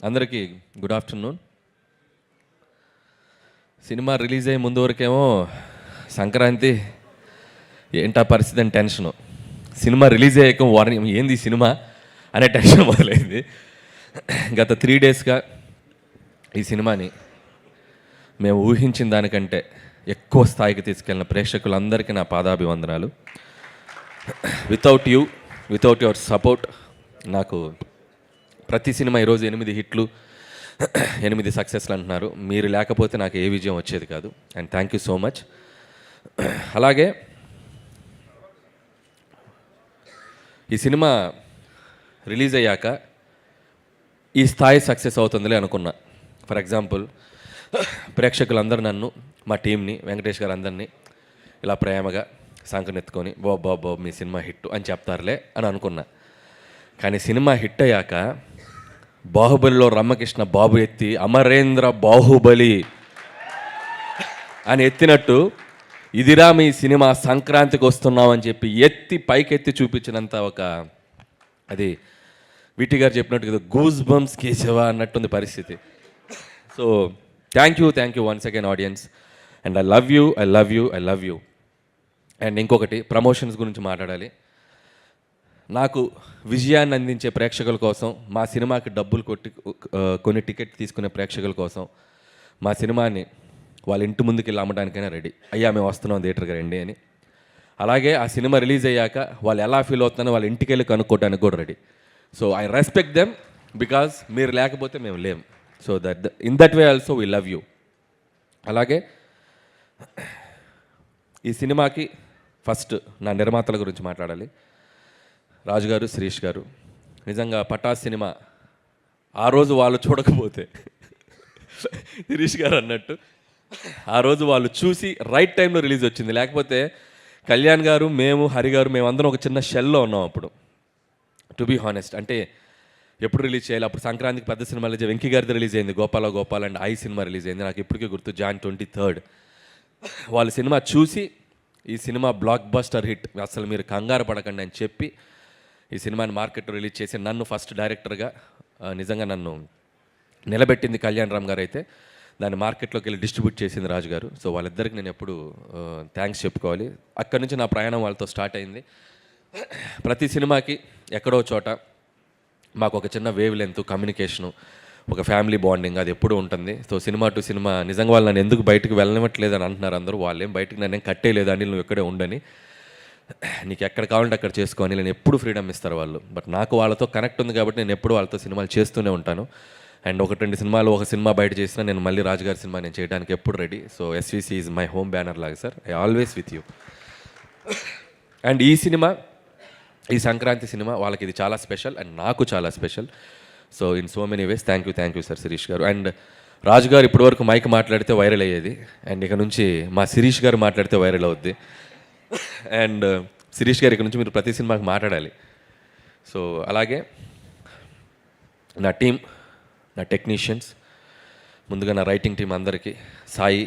అందరికీ good afternoon. Cinema release అయ్యే ముందు వరకేమో సంక్రాంతి ఏంటా పరిస్థితి అని టెన్షను. సినిమా రిలీజ్ అయ్యాక వారం ఏంది సినిమా అనే టెన్షన్ మొదలైంది. గత 3 డేస్గా ఈ సినిమాని మేము ఊహించిన దానికంటే ఎక్కువ స్థాయికి తీసుకెళ్ళిన ప్రేక్షకులందరికీ నా పాదాభివందనాలు. వితౌట్ యువర్ సపోర్ట్ నాకు ప్రతి సినిమా ఈరోజు 8 హిట్లు 8 సక్సెస్లు అంటున్నారు. మీరు లేకపోతే నాకు ఏ విజయం వచ్చేది కాదు. And thank you so much. అలాగే ఈ సినిమా రిలీజ్ అయ్యాక ఈ స్థాయి సక్సెస్ అవుతుందిలే అనుకున్నా. ఫర్ ఎగ్జాంపుల్ ప్రేక్షకులందరూ నన్ను, మా టీంని, వెంకటేష్ గారు అందరినీ ఇలా ప్రేమగా సంకనెత్తుకొని బాబు మీ సినిమా హిట్ అని చెప్తారులే అని అనుకున్నా. కానీ సినిమా హిట్ అయ్యాక బాహుబలిలో రమ్మకృష్ణ బాబు ఎత్తి అమరేంద్ర బాహుబలి అని ఎత్తినట్టు ఇదిరా మీ సినిమా సంక్రాంతికి వస్తున్నామని చెప్పి ఎత్తి పైకెత్తి చూపించినంత ఒక అది విటి గారు చెప్పినట్టు గూస్ బంప్స్ కేశవా అన్నట్టుంది పరిస్థితి. So thank you once again audience. And I love you. And ఇంకొకటి ప్రమోషన్స్ గురించి మాట్లాడాలి. నాకు విజయాన్ని అందించే ప్రేక్షకుల కోసం, మా సినిమాకి డబ్బులు కొన్ని టికెట్ తీసుకునే ప్రేక్షకుల కోసం మా సినిమాని వాళ్ళ ఇంటి ముందుకు వెళ్ళి అమ్మడానికైనా రెడీ. అయ్యా మేము వస్తున్నాం థియేటర్కి రండి అని. అలాగే ఆ సినిమా రిలీజ్ అయ్యాక వాళ్ళు ఎలా ఫీల్ అవుతున్నారో వాళ్ళ ఇంటికి వెళ్ళి కనుక్కోవడానికి కూడా ready. So I respect them because మీరు లేకపోతే మేము లేం. So in that way also we love you. అలాగే ఈ సినిమాకి ఫస్ట్ నా నిర్మాతల గురించి మాట్లాడాలి. రాజు గారు, శిరీష్ గారు. నిజంగా పటాస్ సినిమా ఆ రోజు వాళ్ళు చూడకపోతే శిరీష్ గారు అన్నట్టు ఆ రోజు వాళ్ళు చూసి రైట్ టైంలో రిలీజ్ వచ్చింది. లేకపోతే కళ్యాణ్ గారు, మేము, హరి గారు, మేమందరం ఒక చిన్న షెల్లో ఉన్నాం అప్పుడు. టు బీ హానెస్ట్, అంటే ఎప్పుడు రిలీజ్ చేయాలి. అప్పుడు సంక్రాంతికి పెద్ద సినిమా రిలీజ్, వెంకీ గారిది రిలీజ్ అయింది, Gopal and I cinema release అయింది. నాకు ఇప్పటికీ గుర్తు, Jan 23rd. వాళ్ళ సినిమా చూసి ఈ సినిమా బ్లాక్ బస్టర్ హిట్, అసలు మీరు కంగారు పడకండి అని చెప్పి ఈ సినిమాని మార్కెట్లో రిలీజ్ చేసి నన్ను ఫస్ట్ డైరెక్టర్గా నిజంగా నన్ను నిలబెట్టింది కళ్యాణ్ రామ్ గారు. అయితే దాన్ని మార్కెట్లోకి వెళ్ళి డిస్ట్రిబ్యూట్ చేసింది రాజు గారు. సో వాళ్ళిద్దరికి నేను ఎప్పుడు థ్యాంక్స్ చెప్పుకోవాలి. అక్కడి నుంచి నా ప్రయాణం వాళ్ళతో స్టార్ట్ అయింది. ప్రతి సినిమాకి ఎక్కడో చోట మాకు ఒక చిన్న వేవ్ లెంత్, కమ్యూనికేషను, ఒక ఫ్యామిలీ బాండింగ్ అది ఎప్పుడూ ఉంటుంది. సో సినిమా టు సినిమా నిజంగా వాళ్ళు నన్ను ఎందుకు బయటకు వెళ్ళనివ్వట్లేదు అని అంటున్నారు అందరూ. వాళ్ళేం బయటకు నన్ను కట్టేయలేదు అని, నువ్వు ఎక్కడే ఉండని, నీకు ఎక్కడ కావాలంటే అక్కడ చేసుకొని నేను ఎప్పుడు ఫ్రీడమ్ ఇస్తారు వాళ్ళు. బట్ నాకు వాళ్ళతో కనెక్ట్ ఉంది కాబట్టి నేను ఎప్పుడు వాళ్ళతో సినిమాలు చేస్తూనే ఉంటాను. అండ్ 1-2 సినిమాలు, ఒక సినిమా బయట చేసినా నేను మళ్ళీ రాజుగారి సినిమా నేను చేయడానికి ఎప్పుడు ready. So SVC is my home banner లాగా sir, I always with you. And ఈ సినిమా, ఈ సంక్రాంతి సినిమా వాళ్ళకి ఇది చాలా స్పెషల్ అండ్ నాకు చాలా special. So in so many ways thank you sir Shirish గారు. అండ్ రాజు గారు ఇప్పటివరకు మైక్ మాట్లాడితే వైరల్ అయ్యేది, అండ్ ఇక నుంచి మా శిరీష్ గారు మాట్లాడితే వైరల్ అవుద్ది. అండ్ శిరీష్ గారు ఇక నుంచి మీరు ప్రతి సినిమాకి మాట్లాడాలి. సో అలాగే నా టీం, నా టెక్నీషియన్స్, ముందుగా నా రైటింగ్ టీం అందరికీ, సాయి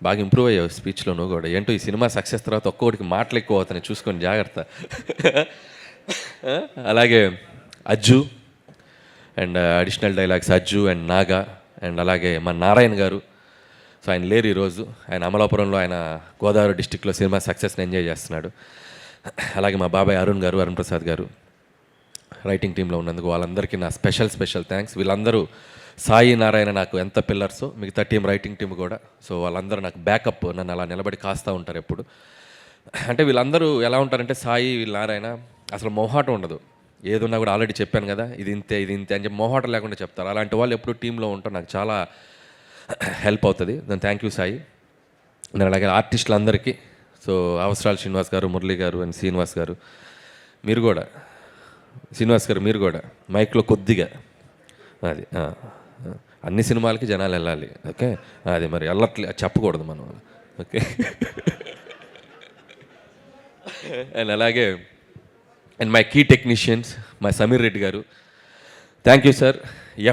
బాగా ఇంప్రూవ్ అయ్యావు స్పీచ్లో నువ్వు కూడా. ఏంటో ఈ సినిమా సక్సెస్ తర్వాత ఒక్కొక్కడికి మాటలు ఎక్కువ అవుతాయి, చూసుకొని జాగ్రత్త. అలాగే Ajju and additional dialogues Ajju and Naga. And అలాగే మా నారాయణ గారు. సో ఆయన లేరు ఈరోజు, ఆయన అమలాపురంలో, ఆయన గోదావరి డిస్టిక్లో సినిమా సక్సెస్ని ఎంజాయ్ చేస్తున్నాడు. అలాగే మా బాబాయ్ అరుణ్ గారు, అరుణ్ ప్రసాద్ గారు రైటింగ్ టీంలో ఉన్నందుకు వాళ్ళందరికీ నా స్పెషల్ థ్యాంక్స్. వీళ్ళందరూ, సాయి, నారాయణ నాకు ఎంత పిల్లర్సో మిగతా టీం, రైటింగ్ టీం కూడా. సో వాళ్ళందరూ నాకు బ్యాకప్, నన్ను అలా నిలబడి కాస్తూ ఉంటారు ఎప్పుడు. అంటే వీళ్ళందరూ ఎలా ఉంటారంటే, సాయి, నారాయణ అసలు మొహాటం ఉండదు. ఏదున్నా కూడా ఆల్రెడీ చెప్పాను కదా, ఇది ఇంతే అని చెప్పి మొహాటం లేకుండా చెప్తారు. అలాంటి వాళ్ళు ఎప్పుడు టీంలో ఉంటారు, నాకు చాలా హెల్ప్ అవుతుంది. దాని థ్యాంక్ యూ సాయి. నేను అలాగే ఆర్టిస్టులందరికీ, సో అవసరాలు శ్రీనివాస్ గారు, మురళి గారు అండ్ శ్రీనివాస్ గారు, మీరు కూడా, శ్రీనివాస్ గారు మీరు కూడా మైక్లో కొద్దిగా అది అన్ని సినిమాలకి జనాలు వెళ్ళాలి, ఓకే. అది మరి వెళ్ళట్లే చెప్పకూడదు మనం, ఓకే. అండ్ అలాగే and my key technicians, my Sameer Reddy గారు, థ్యాంక్ యూ సార్.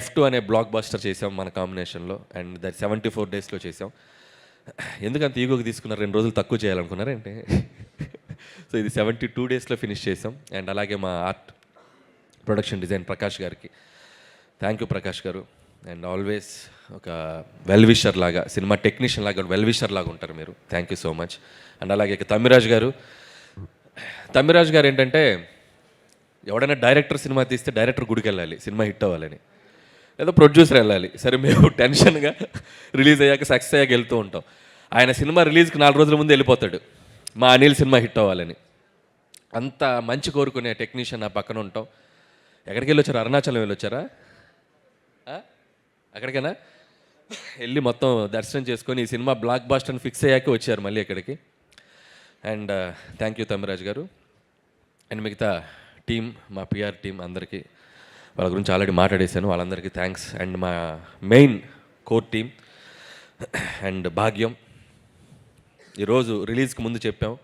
F2 అనే బ్లాక్ బస్టర్ చేసాం మన కాంబినేషన్లో, అండ్ దట్ 74 డేస్లో చేసాం. ఎందుకంత ఈగోకి తీసుకున్నారు, 2 రోజులు తక్కువ చేయాలనుకున్నారంటే. సో ఇది 72 డేస్లో ఫినిష్ చేసాం. అండ్ అలాగే మా ఆర్ట్ ప్రొడక్షన్ డిజైన్ ప్రకాష్ గారికి, థ్యాంక్ యూ ప్రకాష్ గారు. అండ్ ఆల్వేస్ ఒక వెల్ విషర్ లాగా, సినిమా టెక్నీషియన్ లాగా వెల్ విషర్ లాగా ఉంటారు మీరు. Thank you so much. And అలాగే తమ్మిరాజ్ గారు. తమ్మిరాజ్ గారు ఏంటంటే, ఎవడైనా డైరెక్టర్ సినిమా తీస్తే డైరెక్టర్ గుడికి వెళ్ళాలి సినిమా హిట్ అవ్వాలని, లేదా ప్రొడ్యూసర్ వెళ్ళాలి. సరే, మేము టెన్షన్గా రిలీజ్ అయ్యాక సక్సెస్ అయ్యాక వెళ్తూ ఉంటాం. ఆయన సినిమా రిలీజ్కి 4 రోజుల ముందు వెళ్ళిపోతాడు, మా అనిల్ సినిమా హిట్ అవ్వాలని. అంత మంచి కోరుకునే టెక్నీషియన్ నా పక్కన ఉంటాం. ఎక్కడికి వెళ్ళొచ్చారు? అరుణాచలం వెళ్ళొచ్చారా? అక్కడికైనా వెళ్ళి మొత్తం దర్శనం చేసుకొని ఈ సినిమా బ్లాక్ బాస్టర్ ఫిక్స్ అయ్యాక వచ్చారు మళ్ళీ ఇక్కడికి. అండ్ థ్యాంక్ యూ తమ్మిరాజ్ గారు. అండ్ మిగతా టీం, మా పిఆర్ టీం అందరికీ, వాళ్ళ గురించి ఆల్రెడీ మాట్లాడేశాను, వాళ్ళందరికీ థ్యాంక్స్. అండ్ మా మెయిన్ కోర్ టీం అండ్ భాగ్యం. ఈరోజు రిలీజ్కి ముందు చెప్పాం,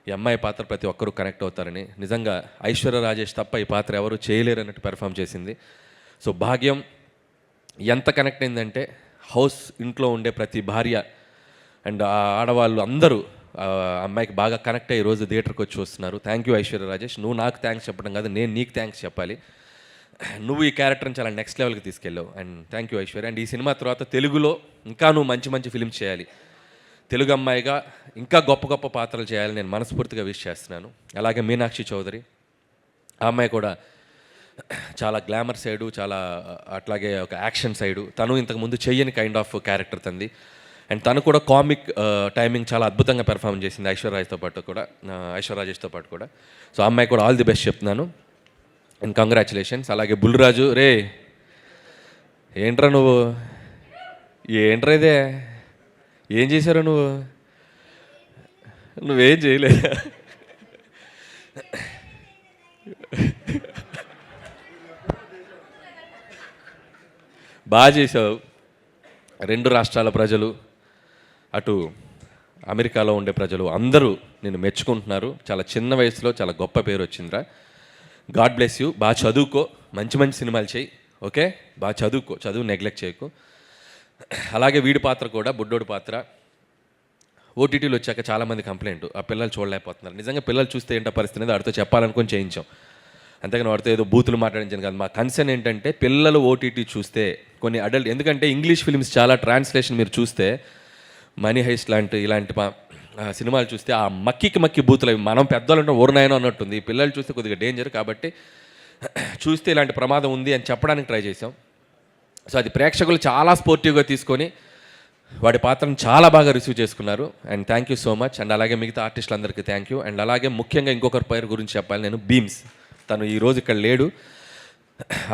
ఈ అమ్మాయి పాత్ర ప్రతి ఒక్కరూ కనెక్ట్ అవుతారని. నిజంగా ఐశ్వర్య రాజేష్ తప్ప ఈ పాత్ర ఎవరు చేయలేరు అన్నట్టు పెర్ఫామ్ చేసింది. సో భాగ్యం ఎంత కనెక్ట్ అయిందంటే, హౌస్ ఇంట్లో ఉండే ప్రతి భార్య అండ్ ఆడవాళ్ళు అందరూ అమ్మాయికి బాగా కనెక్ట్ అయ్యి ఈరోజు థియేటర్కి వచ్చి వస్తున్నారు. Thank you Aishwarya Rajesh. నువ్వు నాకు థ్యాంక్స్ చెప్పడం కాదు, నేను నీకు థ్యాంక్స్ చెప్పాలి. నువ్వు ఈ క్యారెక్టర్ని చాలా నెక్స్ట్ లెవెల్కి తీసుకెళ్ళావు. And thank you Aishwarya. And ఈ సినిమా తర్వాత తెలుగులో ఇంకా నువ్వు మంచి మంచి ఫిల్మ్స్ చేయాలి, తెలుగు అమ్మాయిగా ఇంకా గొప్ప గొప్ప పాత్రలు చేయాలని నేను మనస్ఫూర్తిగా విష్ చేస్తున్నాను. అలాగే మీనాక్షి చౌదరి, ఆ అమ్మాయి కూడా చాలా గ్లామర్ సైడు, చాలా అట్లాగే ఒక యాక్షన్ సైడు. తను ఇంతకుముందు చెయ్యని కైండ్ ఆఫ్ క్యారెక్టర్ తంది. అండ్ తను కూడా కామిక్ టైమింగ్ చాలా అద్భుతంగా పెర్ఫామ్ చేసింది ఐశ్వర్య రాజేష్తో పాటు కూడా. సో ఆ అమ్మాయి కూడా ఆల్ ది బెస్ట్ చెప్తున్నాను. And congratulations. అలాగే బుల్లిరాజు, రే ఏంట్రా నువ్వు, ఏంట్రా ఇదే, ఏం చేశారు నువ్వేం చేయలే. బాగా చేసావు. 2 రాష్ట్రాల ప్రజలు, అటు అమెరికాలో ఉండే ప్రజలు అందరూ నేను మెచ్చుకుంటున్నారు. చాలా చిన్న వయసులో చాలా గొప్ప పేరు వచ్చిందిరా. God bless you. బాగా చదువుకో, మంచి మంచి సినిమాలు చేయి, ఓకే? బాగా చదువుకో, చదువు నెగ్లెక్ట్ చేయకు. అలాగే వీడి పాత్ర కూడా, బుడ్డోడి పాత్ర ఓటీటీలో వచ్చాక చాలామంది కంప్లైంట్, ఆ పిల్లలు చూడలేకపోతున్నారు. నిజంగా పిల్లలు చూస్తే ఏంటో పరిస్థితి అనేది వాడితో చెప్పాలనుకొని చేయించాం, అంతేగాని వాడితో ఏదో బూతులు మాట్లాడించాను కాదు. మా కన్సర్న్ ఏంటంటే, పిల్లలు ఓటీటీ చూస్తే కొన్ని అడల్ట్, ఎందుకంటే ఇంగ్లీష్ ఫిల్మ్స్ చాలా ట్రాన్స్లేషన్ మీరు చూస్తే, మనీ హైస్ట్ ఇలాంటి సినిమాలు చూస్తే ఆ మక్కి బూతులు, మనం పెద్దవాళ్ళు ఓరునాయనో అన్నట్టుంది. పిల్లలు చూస్తే కొద్దిగా డేంజర్, కాబట్టి చూస్తే ఇలాంటి ప్రమాదం ఉంది అని చెప్పడానికి ట్రై చేసాం. సో అది ప్రేక్షకులు చాలా స్పోర్టివ్గా తీసుకొని వాడి పాత్రను చాలా బాగా రిసీవ్ చేసుకున్నారు. And thank you so much. And అలాగే మిగతా ఆర్టిస్టులందరికీ థ్యాంక్ యూ. అండ్ అలాగే ముఖ్యంగా ఇంకొకరి పేరు గురించి చెప్పాలి నేను, బీమ్స్. తను ఈరోజు ఇక్కడ లేడు,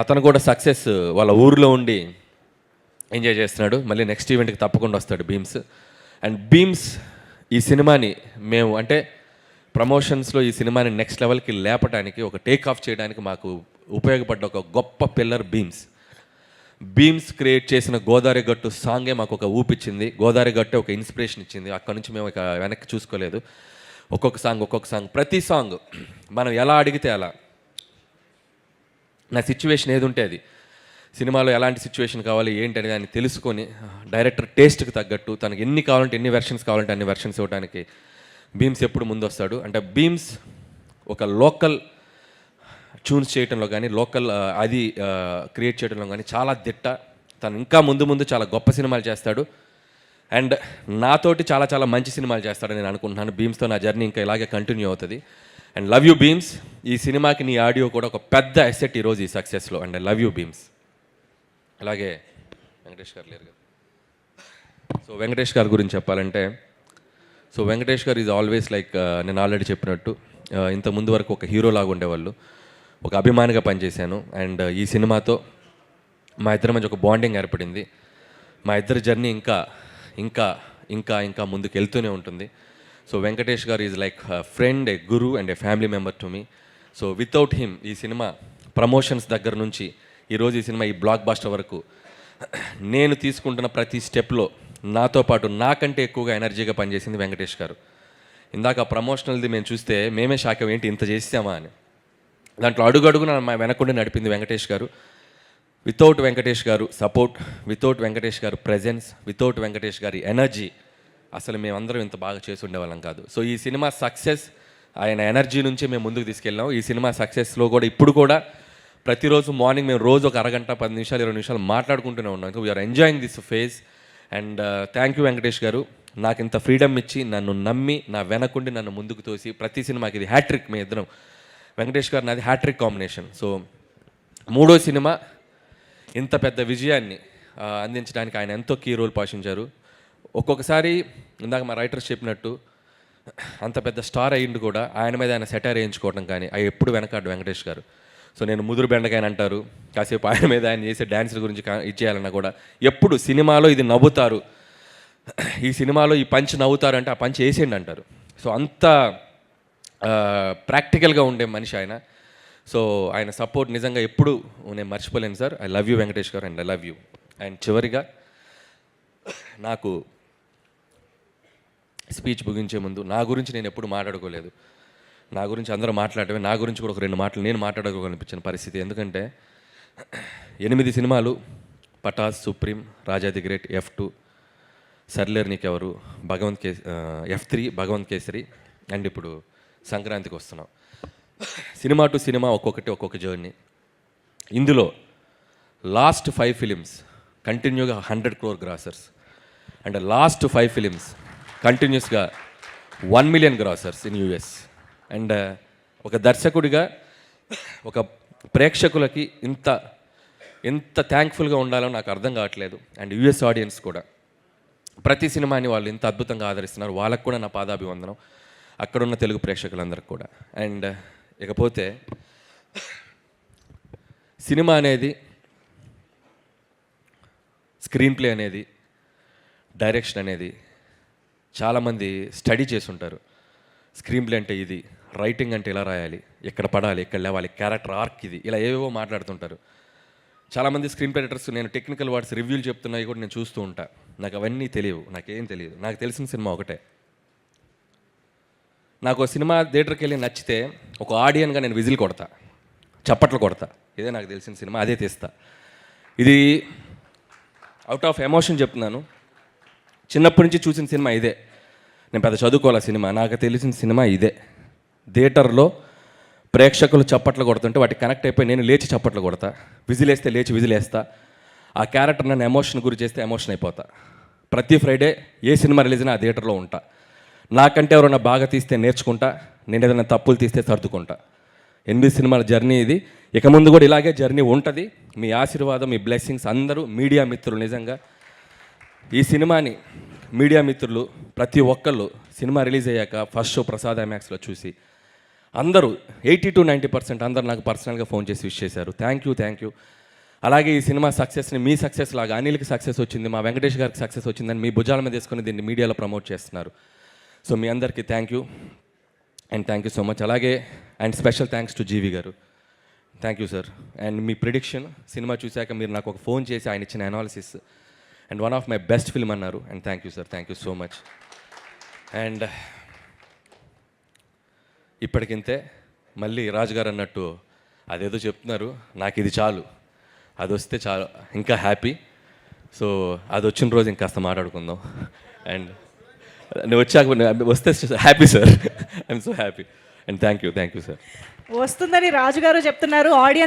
అతను కూడా సక్సెస్ వాళ్ళ ఊరిలో ఉండి ఎంజాయ్ చేస్తున్నాడు. మళ్ళీ నెక్స్ట్ ఈవెంట్కి తప్పకుండా వస్తాడు బీమ్స్. అండ్ బీమ్స్ ఈ సినిమాని మేము అంటే ప్రమోషన్స్లో ఈ సినిమాని నెక్స్ట్ లెవెల్కి లేపడానికి, ఒక టేక్ ఆఫ్ చేయడానికి మాకు ఉపయోగపడ్డ ఒక గొప్ప పిల్లర్ బీమ్స్ క్రియేట్ చేసిన గోదావరి గట్టు సాంగే మాకు ఒక ఊపిచ్చింది. గోదావరి గట్టే ఒక ఇన్స్పిరేషన్ ఇచ్చింది. అక్కడ నుంచి మేము ఇక వెనక్కి చూసుకోలేదు. ఒక్కొక్క సాంగ్, ప్రతి సాంగ్ మనం ఎలా అడిగితే అలా, నా సిచ్యువేషన్ ఏది ఉంటే అది, సినిమాలో ఎలాంటి సిచ్యువేషన్ కావాలి ఏంటి అనేది ఆయన తెలుసుకొని డైరెక్టర్ టేస్ట్కి తగ్గట్టు తనకి ఎన్ని కావాలంటే ఎన్ని వెర్షన్స్ కావాలంటే అన్ని వెర్షన్స్ ఇవ్వడానికి బీమ్స్ ఎప్పుడు ముందు వస్తాడు. అంటే బీమ్స్ ఒక లోకల్ ట్యూన్స్ చేయడంలో కానీ, లోకల్ అది క్రియేట్ చేయడంలో కానీ చాలా దిట్ట. తను ఇంకా ముందు చాలా గొప్ప సినిమాలు చేస్తాడు. అండ్ నాతోటి చాలా మంచి సినిమాలు చేస్తాడని నేను అనుకుంటున్నాను. బీమ్స్తో నా జర్నీ ఇంకా ఇలాగే కంటిన్యూ అవుతుంది. And love you Bheems. ఈ సినిమాకి నీ ఆడియో కూడా ఒక పెద్ద అసెట్ ఈరోజు ఈ సక్సెస్లో. And I love you Bheems. అలాగే వెంకటేష్ గారు లేరు కదా. సో వెంకటేష్ గారి గురించి చెప్పాలంటే, సో వెంకటేష్ గారు ఈజ్ ఆల్వేస్ లైక్, నేను ఆల్రెడీ చెప్పినట్టు ఇంత ముందు వరకు ఒక హీరో లాగా ఉండేవాళ్ళు, ఒక అభిమానిగా పనిచేశాను. అండ్ ఈ సినిమాతో మా ఇద్దరి మధ్య ఒక బాండింగ్ ఏర్పడింది. మా ఇద్దరి జర్నీ ఇంకా ముందుకు వెళ్తూనే ఉంటుంది. సో వెంకటేష్ గారు is like friend, A Guru and A family member to me. So without him ఈ సినిమా ప్రమోషన్స్ దగ్గర నుంచి ఈరోజు ఈ సినిమా ఈ బ్లాక్ బాస్టర్ వరకు నేను తీసుకుంటున్న ప్రతి స్టెప్లో నాతో పాటు నాకంటే ఎక్కువగా ఎనర్జీగా పనిచేసింది వెంకటేష్ గారు. ఇందాక ప్రమోషనల్ది మేము చూస్తే మేమే షాక్ అయ్యాం, ఏంటి ఇంత చేసామా అని. దాంట్లో అడుగడుగున మా వెనకుండి నడిపింది వెంకటేష్ గారు. వితౌట్ వెంకటేష్ గారు సపోర్ట్, వితౌట్ వెంకటేష్ గారు ప్రెజెన్స్, వితౌట్ వెంకటేష్ గారి ఎనర్జీ అసలు మేమందరం ఇంత బాగా చేసి ఉండేవాళ్ళం కాదు. సో ఈ సినిమా సక్సెస్ ఆయన ఎనర్జీ నుంచి మేము ముందుకు తీసుకెళ్ళాం. ఈ సినిమా సక్సెస్లో కూడా ఇప్పుడు కూడా ప్రతిరోజు మార్నింగ్ మేము రోజు ఒక అరగంట 10 నిమిషాలు 20 నిమిషాలు మాట్లాడుకుంటూనే ఉన్నాం. ఇంకా we are enjoying this phase. And thank you Venkatesh గారు, నాకు ఇంత ఫ్రీడమ్ ఇచ్చి నన్ను నమ్మి నా వెనకుండి నన్ను ముందుకు తోసి ప్రతి సినిమాకి ఇది హ్యాట్రిక్. మీ ఇద్దరం వెంకటేష్ గారు నాది హ్యాట్రిక్ కాంబినేషన్. సో 3వ సినిమా ఇంత పెద్ద విజయాన్ని అందించడానికి ఆయన ఎంతో కీ రోల్ పోషించారు. ఒక్కొక్కసారి ఇందాక మా రైటర్స్ చెప్పినట్టు అంత పెద్ద స్టార్ అయ్యిండు కూడా ఆయన మీద ఆయన సెటైర్ వేయించుకోవడం కానీ అవి ఎప్పుడు వెనకాడు వెంకటేష్ గారు. సో నేను ముదురు బెండకాయని అంటారు, కాసేపు ఆయన మీద ఆయన చేసే డ్యాన్సుల గురించి ఇచ్చేయాలన్నా కూడా ఎప్పుడు సినిమాలో ఇది నవ్వుతారు, ఈ సినిమాలో ఈ పంచ్ నవ్వుతారు అంటే ఆ పంచ్ వేసేయండి అంటారు. సో అంత ప్రాక్టికల్గా ఉండే మనిషి ఆయన. సో ఆయన సపోర్ట్ నిజంగా ఎప్పుడు నేను మర్చిపోలేను sir. I love you Venkatesh garu and I love you. And చివరిగా నాకు స్పీచ్ ముగించే ముందు నా గురించి నేను ఎప్పుడు మాట్లాడుకోలేదు. నా గురించి అందరూ మాట్లాడటమే, నా గురించి కూడా ఒక 2 మాటలు నేను మాట్లాడుకోవాలనిపించిన పరిస్థితి. ఎందుకంటే 8 సినిమాలు, Pataas, Supreme, Raja the great, F2, Sarileru Neekevvaru, F3, Bhagavanth Kesari, and ఇప్పుడు సంక్రాంతికి వస్తున్నాం. సినిమా టు సినిమా ఒక్కొక్క జర్నీ. ఇందులో లాస్ట్ 5 ఫిలిమ్స్ కంటిన్యూగా 100 crore grossers, and last 5 films కంటిన్యూస్గా 1 million grossers in US. And ఒక దర్శకుడిగా ఒక ప్రేక్షకులకి ఎంత థ్యాంక్ఫుల్గా ఉండాలో నాకు అర్థం కావట్లేదు. అండ్ US ఆడియన్స్ కూడా ప్రతి సినిమాని వాళ్ళు ఇంత అద్భుతంగా ఆదరిస్తున్నారు. వాళ్ళకు కూడా నా పాదాభివందనం, అక్కడున్న తెలుగు ప్రేక్షకులందరికీ కూడా. అండ్ ఇకపోతే సినిమా అనేది, స్క్రీన్ ప్లే అనేది, డైరెక్షన్ అనేది చాలామంది స్టడీ చేసి ఉంటారు. స్క్రీన్ ప్లే అంటే ఇది, రైటింగ్ అంటే ఇలా రాయాలి, ఎక్కడ పడాలి, ఎక్కడ లేవాలి, క్యారెక్టర్ ఆర్క్ ఇది, ఇలా ఏవేవో మాట్లాడుతుంటారు. చాలామంది స్క్రీన్ ప్లే రైటర్స్ నేను టెక్నికల్ వర్డ్స్ రివ్యూలు చెప్తున్నాయి కూడా నేను చూస్తూ ఉంటా. నాకు అవన్నీ తెలియవు, నాకేం తెలియదు. నాకు తెలిసిన సినిమా ఒకటే. నాకు సినిమా థియేటర్కి వెళ్ళి నచ్చితే ఒక ఆడియన్గా నేను విజిల్ కొడతా, చప్పట్లు కొడతా. ఇదే నాకు తెలిసిన సినిమా, అదే తీస్తా. ఇది అవుట్ ఆఫ్ ఎమోషన్ చెప్తున్నాను. చిన్నప్పటి నుంచి చూసిన సినిమా ఇదే. నేను పెద్ద చదువుకోవాలి సినిమా, నాకు తెలిసిన సినిమా ఇదే. థియేటర్లో ప్రేక్షకులు చప్పట్లు కొడుతుంటే వాటికి కనెక్ట్ అయిపోయి నేను లేచి చప్పట్లు కొడతా, విజిల్ వేస్తే లేచి విజిల్ వేస్తా. ఆ క్యారెక్టర్ నన్ను ఎమోషన్ గురి చేస్తే ఎమోషన్ అయిపోతా. ప్రతి ఫ్రైడే ఏ సినిమా రిలీజ్ అయినా ఆ థియేటర్లో ఉంటా. నాకంటే ఎవరైనా బాగా తీస్తే నేర్చుకుంటా, నేను ఏదైనా తప్పులు తీస్తే సర్దుకుంటా. 8 సినిమాల జర్నీ ఇది. ఇక ముందు కూడా ఇలాగే జర్నీ ఉంటుంది. మీ ఆశీర్వాదం, మీ బ్లెస్సింగ్స్ అందరూ మీడియా మిత్రులు, నిజంగా ఈ సినిమాని మీడియా మిత్రులు ప్రతి ఒక్కళ్ళు సినిమా రిలీజ్ అయ్యాక ఫస్ట్ షో ప్రసాద్ IMAXలో చూసి అందరూ 80 to 90% అందరూ నాకు పర్సనల్గా ఫోన్ చేసి విష్ చేశారు. Thank you. అలాగే ఈ సినిమా సక్సెస్ని మీ సక్సెస్ లాగా అనిల్కి సక్సెస్ వచ్చింది, మా వెంకటేష్ గారికి సక్సెస్ వచ్చిందని మీ భుజాల మీద తీసుకొని దీన్ని మీడియాలో ప్రమోట్ చేస్తున్నారు. సో మీ అందరికీ thank you and thank you so much. అలాగే and special thanks to GV garu. Thank you sir. And మీ ప్రిడిక్షన్ సినిమా చూశాక మీరు నాకు ఒక ఫోన్ చేసి ఆయన ఇచ్చిన analysis and one of my best film అన్నారు. And thank you sir, thank you so much. అండ్ ఇప్పటికింతే. మళ్ళీ రాజు గారు అన్నట్టు అదేదో చెప్తున్నారు, నాకు ఇది చాలు, అది వస్తే చాలు, ఇంకా హ్యాపీ. సో అది వచ్చిన రోజు ఇంకాస్త మాట్లాడుకుందాం. అండ్ నువ్వు వచ్చాక వస్తే happy sir, I'm so happy. And thank you sir. వస్తుందని రాజుగారు చెప్తున్నారు. ఆడియన్స్